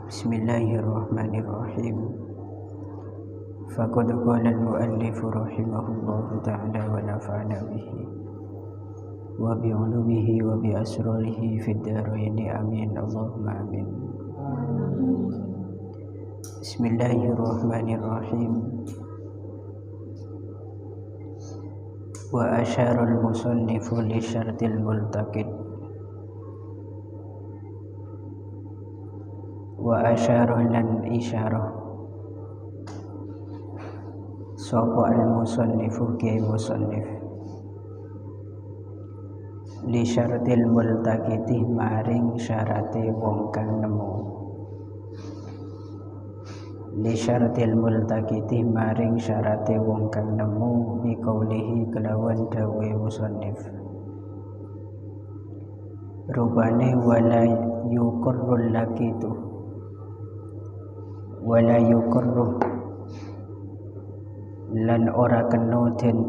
Bismillahirrahmanirrahim. Faqad qala al-muallif rahimahullahu ta'ala wa nafa'ana bihi wa bi 'ulumihi wa bi asrarihi fid dharain amin Allahumma amin. Bismillahirrahmanirrahim. Wa asyara al-musannifu li syartil multaqid wa asyara lan isyarah sapa al-musannifu ki musannif li syartil multaqiti maring syarate wong kang nemu li syartil multaqiti maring syarate wong kang nemu bi qaulihi kelawan dawe musannif rubane wala yuqarrul laqitu wala yuqarru lan ora kena den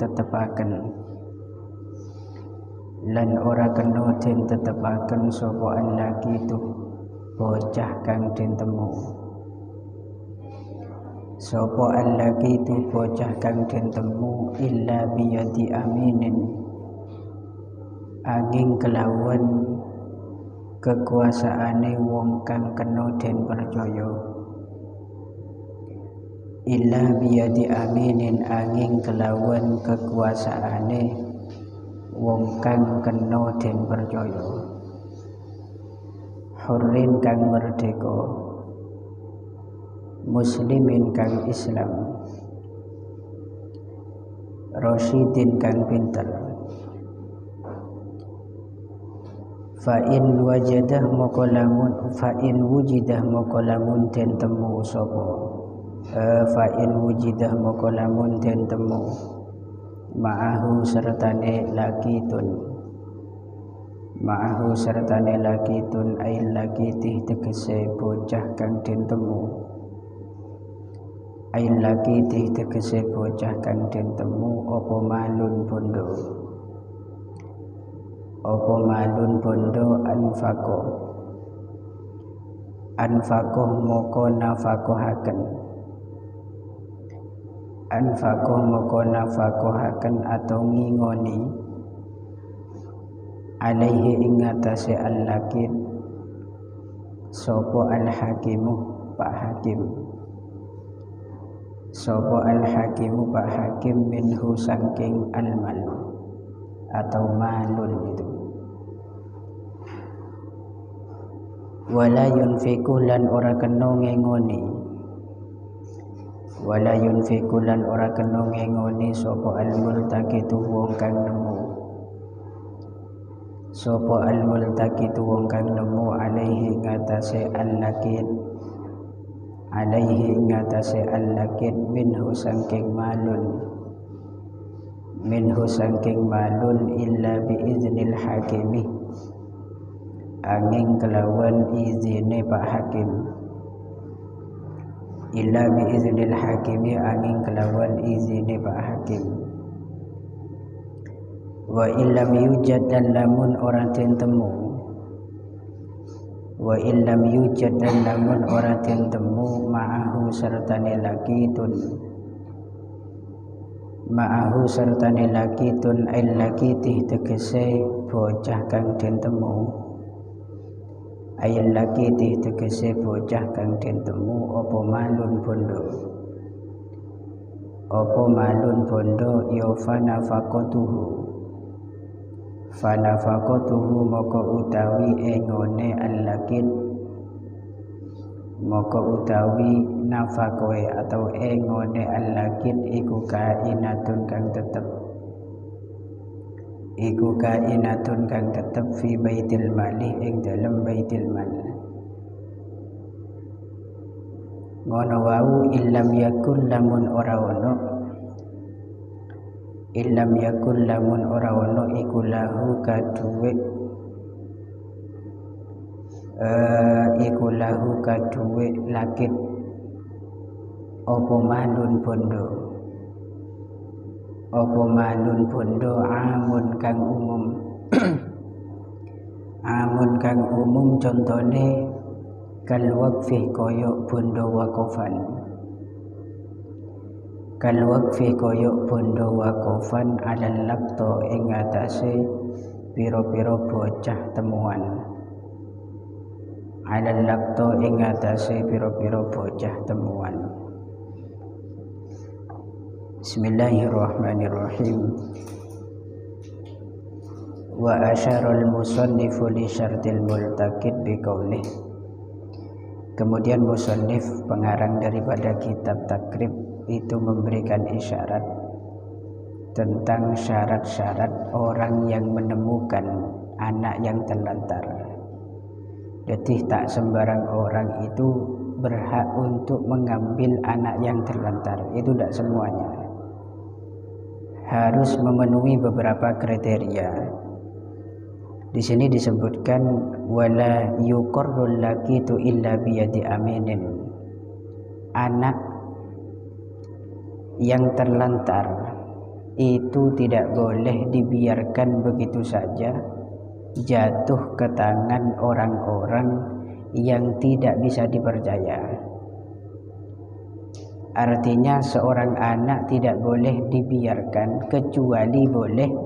tetepaken sapa al-laqitu bocah kang den temu sapa al-laqitu bocah kang den temu illa biyadi aminin angin kelawan kekuasaane wong kang kena den percaya illa biyadi aminin angin kelawan kekuasaane wong kang kena den percaya hurrin kang merdeka muslimin kang Islam rasyidin kang pinter fa in wujidah maqalamun den temu sapa fa in wujidah maqalamun den temu ma'ahu sertane lakitun ay lakitih tegese bocah kang den temu ay lakitih tegese bocah kang den temu apa malun bondo anfaqo moko nafakohaken atau ngingoni alaihi ingatase al-laqit sapa al-hakimu Pak Hakim minhu saking al-mal atau malun itu wala yunfiku lan ora kena ngengoni sapa al-multaqitu wong kang nemu alaihi ngatasé al-laqit minhu saking malun illa bi iznil hakimi angin kelawan izine Pak Hakim illa bi iznil hakimi angin kelawan izine Pak Hakim wa illam yujad dan lamun ora den temu ma'ahu sertane lakitun al-lakitih tegese bocah kang den temu ayat lakitih tegese bocah kang den temu apa malun bondo ya fanafaqatuhu moko utawi engone al-laqit moko utawi nafakoe atau engone al-laqit iku kainatun kang tetep fi baitil mali ing dalam baitil mal ngono wau illam yakul lamun ora ono iku lahu kaduwe lakit apa malun bondo amun kang umum contone kal waqfi koyok bondo wakofan, kal waqfi koyok bondo wakofan alal lakto ing atase piro-piro bocah temuan, alal lakto ing atase piro-piro bocah temuan. Bismillahirrahmanirrahim. Wa asyarul musannifu li syartil multaqid biqaulih. Kemudian musannif pengarang daripada kitab takrib itu memberikan isyarat tentang syarat-syarat orang yang menemukan anak yang terlantar. Jadi tak sembarang orang itu berhak untuk mengambil anak yang terlantar. Itu tidak semuanya. Harus memenuhi beberapa kriteria. Di sini disebutkan wala yuqarrul laqitu illa biyadi aminin. Anak yang terlantar itu tidak boleh dibiarkan begitu saja jatuh ke tangan orang-orang yang tidak bisa dipercaya. Artinya seorang anak tidak boleh dibiarkan kecuali boleh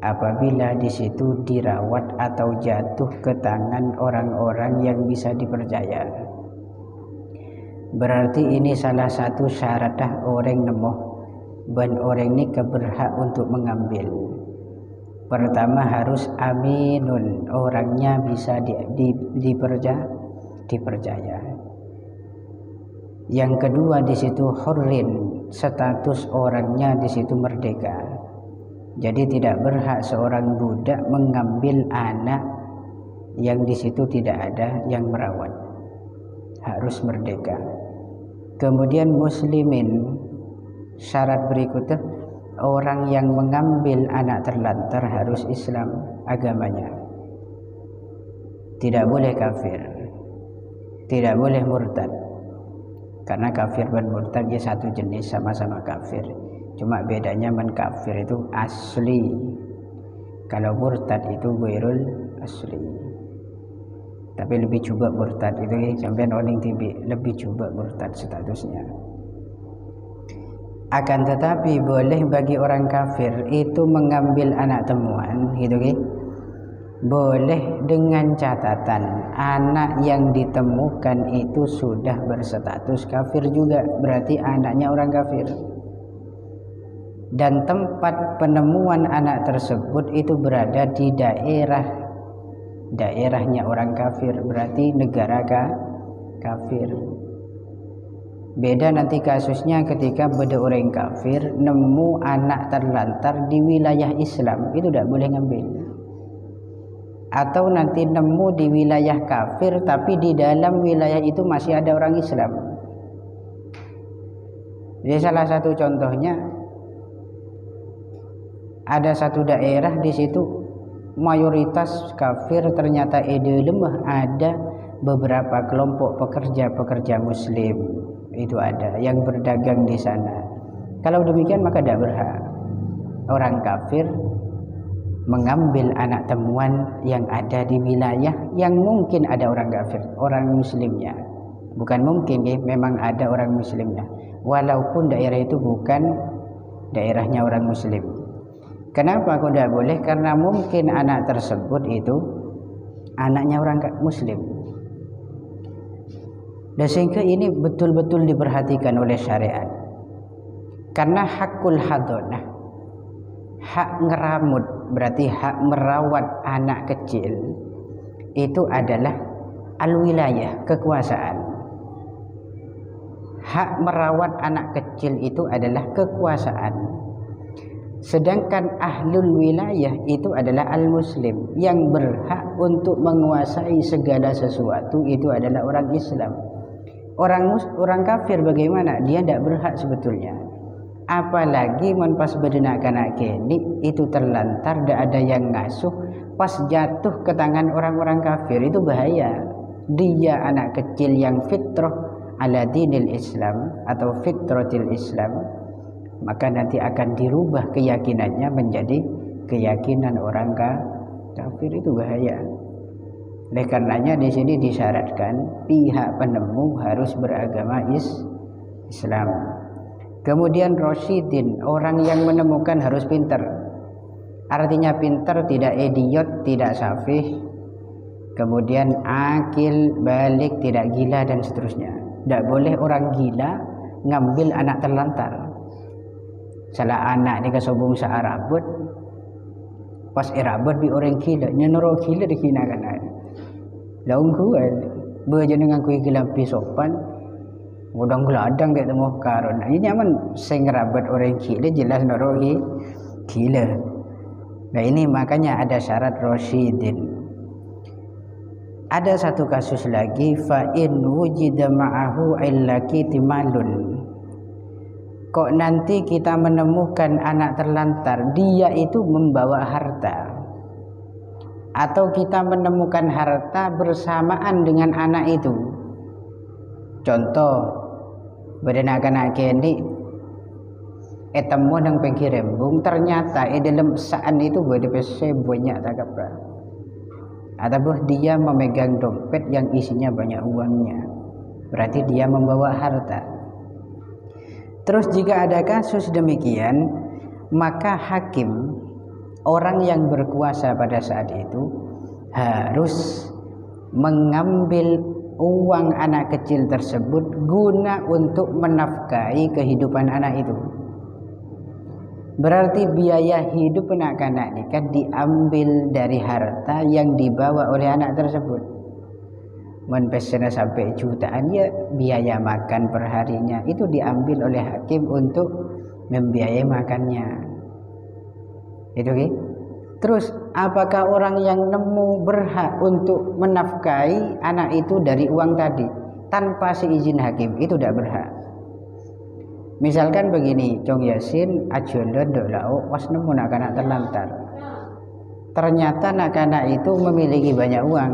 apabila di situ dirawat atau jatuh ke tangan orang-orang yang bisa dipercaya. Berarti ini salah satu syarat orang nemoh dan orang ini keberhak untuk mengambil. Pertama harus aminun, orangnya bisa dipercaya. Yang kedua di situ hurrin, status orangnya di situ merdeka. Jadi tidak berhak seorang budak mengambil anak yang di situ tidak ada yang merawat. Harus merdeka. Kemudian muslimin, syarat berikutnya orang yang mengambil anak terlantar harus Islam agamanya. Tidak boleh kafir. Tidak boleh murtad. Karena kafir dan murtad dia satu jenis, sama-sama kafir. Cuma bedanya menkafir itu asli. Kalau murtad itu ghairul asli. Tapi lebih coba murtad itu sampai orang tibi lebih coba murtad statusnya. Akan tetapi boleh bagi orang kafir itu mengambil anak temuan, gitu kan? Boleh dengan catatan anak yang ditemukan itu sudah berstatus kafir juga, berarti anaknya orang kafir. Dan tempat penemuan anak tersebut itu berada di daerahnya orang kafir, berarti negara kafir. Beda nanti kasusnya ketika ada orang kafir nemu anak terlantar di wilayah Islam, itu tidak boleh ngambil. Atau nanti nemu di wilayah kafir tapi di dalam wilayah itu masih ada orang Islam. Jadi salah satu contohnya ada satu daerah di situ mayoritas kafir, ternyata lemah ada beberapa kelompok pekerja muslim itu ada yang berdagang di sana. Kalau demikian maka tidak berhak orang kafir mengambil anak temuan yang ada di wilayah yang mungkin ada orang kafir, orang muslimnya. Bukan mungkin, memang ada orang muslimnya. Walaupun daerah itu bukan daerahnya orang muslim. Kenapa kok tidak boleh? Karena mungkin anak tersebut itu anaknya orang muslim. Dan sehingga ini betul-betul diperhatikan oleh syariat. Karena hakul hadonah, hak ngeramut, berarti hak merawat anak kecil itu adalah al-wilayah, kekuasaan. Hak merawat anak kecil itu adalah kekuasaan. Sedangkan ahlul wilayah itu adalah al-muslim, yang berhak untuk menguasai segala sesuatu itu adalah orang Islam. Orang kafir bagaimana? Dia tidak berhak sebetulnya. Apalagi pas bedenak kanak kini itu terlantar, tidak ada yang ngasuh, pas jatuh ke tangan orang-orang kafir itu bahaya. Dia anak kecil yang fitrah ala dinil Islam atau fitratil Islam, maka nanti akan dirubah keyakinannya menjadi keyakinan orang kafir, itu bahaya. Oleh karenanya di sini disyaratkan pihak penemu harus beragama Islam. Kemudian Rasyidin, orang yang menemukan harus pintar. Artinya pintar, tidak idiot, tidak safih. Kemudian akil, balik, tidak gila dan seterusnya. Tidak boleh orang gila ngambil anak terlantar. Salah anak ni kesobong sa Arabut, pas Arabut bi orang gila, nyenoro gila dikinakan aja. Laung kuat, beja dengan kui gila pisopan, udang geladang kayak temu karun. Ini aman sing Arabut orang gila jelas noro gila. Nah ini makanya ada syarat Rasyidin. Ada satu kasus lagi, fa in wujida ma'ahu illaki timalun. Kok nanti kita menemukan anak terlantar, dia itu membawa harta, atau kita menemukan harta bersamaan dengan anak itu. Contoh, bedenakan kendi temu nang pengkirembung, ternyata dalam saan itu berdepese banyak takapra. Ataupun dia memegang dompet yang isinya banyak uangnya, berarti dia membawa harta. Terus jika ada kasus demikian, maka hakim, orang yang berkuasa pada saat itu, harus mengambil uang anak kecil tersebut guna untuk menafkahi kehidupan anak itu. Berarti biaya hidup anak-anak ini kan diambil dari harta yang dibawa oleh anak tersebut. Menpesena sampai jutaan, ya biaya makan perharinya itu diambil oleh hakim untuk membiayai makannya. Itu okay? Terus apakah orang yang nemu berhak untuk menafkahi anak itu dari uang tadi tanpa seizin hakim? Itu tidak berhak. Misalkan begini, Cong Yasin ajulan dolau was nemu anak terlantar. Ternyata anak-anak itu memiliki banyak uang.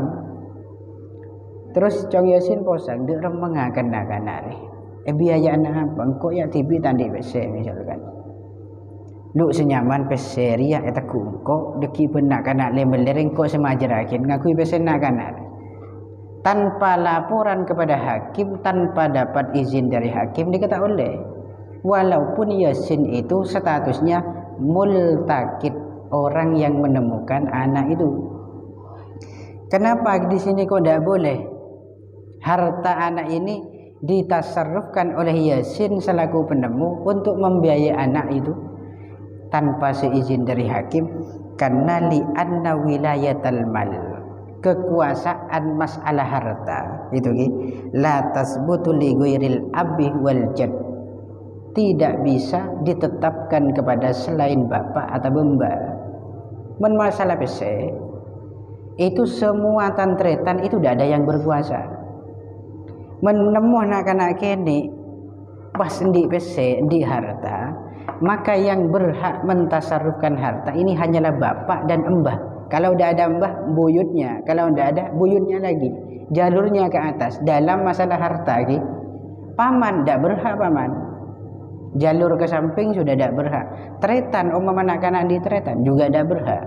Terus Cong Yasin posang dia mengakan anak-anak. Biaya anak apa? Engkau ya tibi tandi PC misalkan. Lu senyaman PC ria eta ku engkau deki benak anak lemelereng kau semajerakin ngakui PC anak-anak. Tanpa laporan kepada hakim, tanpa dapat izin dari hakim dikata oleh. Walaupun Yasin itu statusnya multakid, orang yang menemukan anak itu. Kenapa di sini kok tidak boleh harta anak ini ditasarrufkan oleh Yasin selaku penemu untuk membiayai anak itu tanpa seizin dari hakim? Karena li'anna wilayatal mal, kekuasaan masalah harta itu la tasbutu li ghairil abi wal jad, tidak bisa ditetapkan kepada selain bapak atau mbak. Masalah PC itu semua tantretan itu tidak ada yang berkuasa. Menemuh anak-anak kini pas di PC di harta, maka yang berhak mentasarrufkan harta ini hanyalah bapak dan embah. Kalau tidak ada embah, buyutnya. Kalau tidak ada, buyutnya lagi. Jalurnya ke atas. Dalam masalah harta, paman tidak berhak paman. Jalur ke samping sudah tidak berhak. Tretan, anak-anak di tretan juga tidak berhak.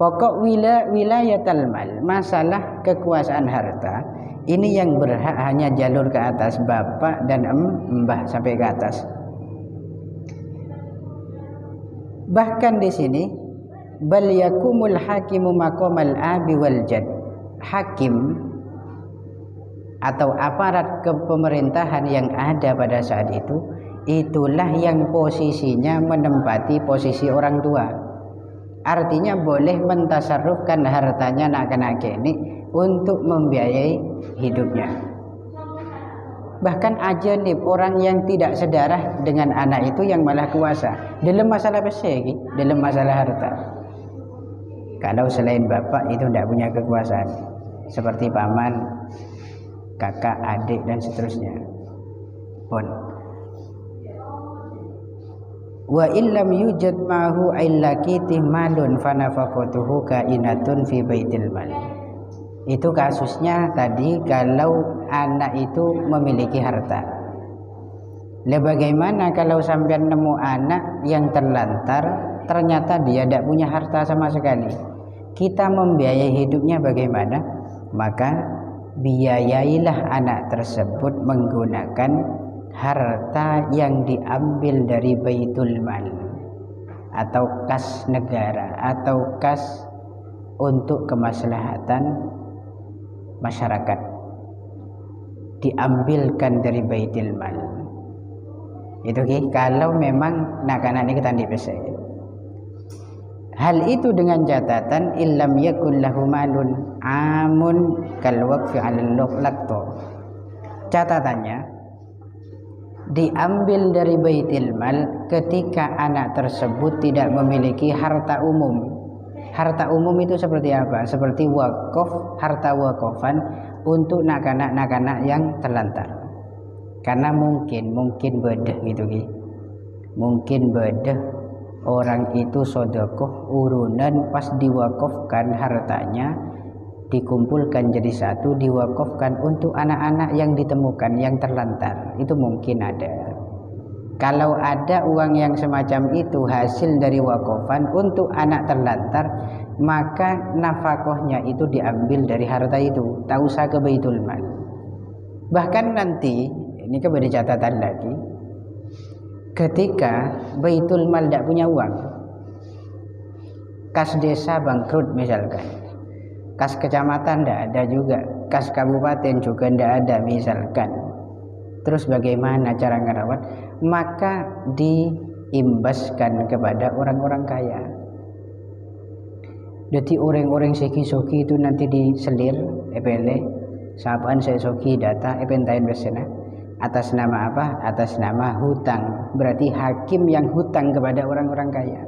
Pokok wilayatul mal, masalah kekuasaan harta, ini yang berhak hanya jalur ke atas, bapak dan mbah sampai ke atas. Bahkan di sini bal yakumul hakimu maqamal abi wal jad. Hakim atau aparat kepemerintahan yang ada pada saat itu, itulah yang posisinya menempati posisi orang tua. Artinya boleh mentasarrufkan hartanya anak-anak ini untuk membiayai hidupnya. Bahkan ajanib, orang yang tidak sedarah dengan anak itu yang malah kuasa dalam masalah pesegi, dalam masalah harta. Kalau selain bapak itu tidak punya kekuasaan, seperti paman, kakak, adik dan seterusnya. Pun wa illam yujad ma'hu illaki timalun fanafaqatuhu kainatun fi baitil mal. Itu kasusnya tadi kalau anak itu memiliki harta. Bagaimana kalau sampai nemu anak yang terlantar, ternyata dia tidak punya harta sama sekali, kita membiayai hidupnya bagaimana? Maka biayailah anak tersebut menggunakan harta yang diambil dari baitul mal atau kas negara atau kas untuk kemaslahatan masyarakat, diambilkan dari baitul mal. Itu kalau memang nak-anak ini ketandi pesai. Hal itu dengan catatan illam yakul lahu malun amun kal waqfi 'alal laqto. Catatannya diambil dari baitul mal ketika anak tersebut tidak memiliki harta umum. Harta umum itu seperti apa? Seperti wakaf, harta wakafan untuk nak-anak yang terlantar. Karena mungkin bedah gitu mungkin bedah orang itu sodokoh urunan pas diwakafkan hartanya dikumpulkan jadi satu, diwakafkan untuk anak-anak yang ditemukan yang terlantar. Itu mungkin ada. Kalau ada uang yang semacam itu hasil dari wakafan untuk anak terlantar, maka nafkahnya itu diambil dari harta itu, tak usah ke baitul mal. Bahkan nanti ini beda catatan lagi, ketika baitul mal tidak punya uang, kas desa bangkrut misalkan, kas kecamatan tidak ada juga, kas kabupaten juga tidak ada misalkan, terus bagaimana cara ngerawat? Maka diimbaskan kepada orang-orang kaya. Jadi orang-orang seki-soki itu nanti diselir epele sapaan saya soki data epentain besena atas nama apa? Atas nama hutang. Berarti hakim yang hutang kepada orang-orang kaya.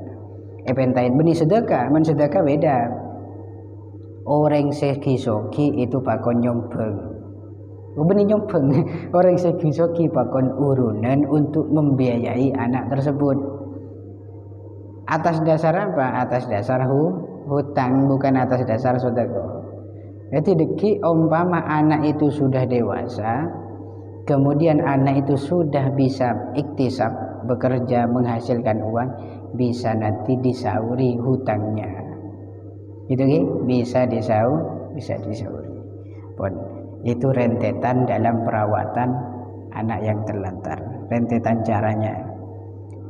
Epentain benih sedekah, mensedekah beda. Orang seki-soki itu pakon nyompeng. Benih nyompeng. Orang seki-soki pakon urunan untuk membiayai anak tersebut. Atas dasar apa? Atas dasar hutang, bukan atas dasar sedekah. Jadi deki umpama anak itu sudah dewasa, kemudian anak itu sudah bisa iktisab, bekerja menghasilkan uang, bisa nanti disauri hutangnya. Gitu bisa disauri. Pun itu rentetan dalam perawatan anak yang terlantar. Rentetan caranya.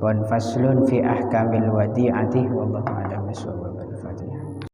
Pun faslun fi ahkamil wadi'ati wallahu a'lam bishawab.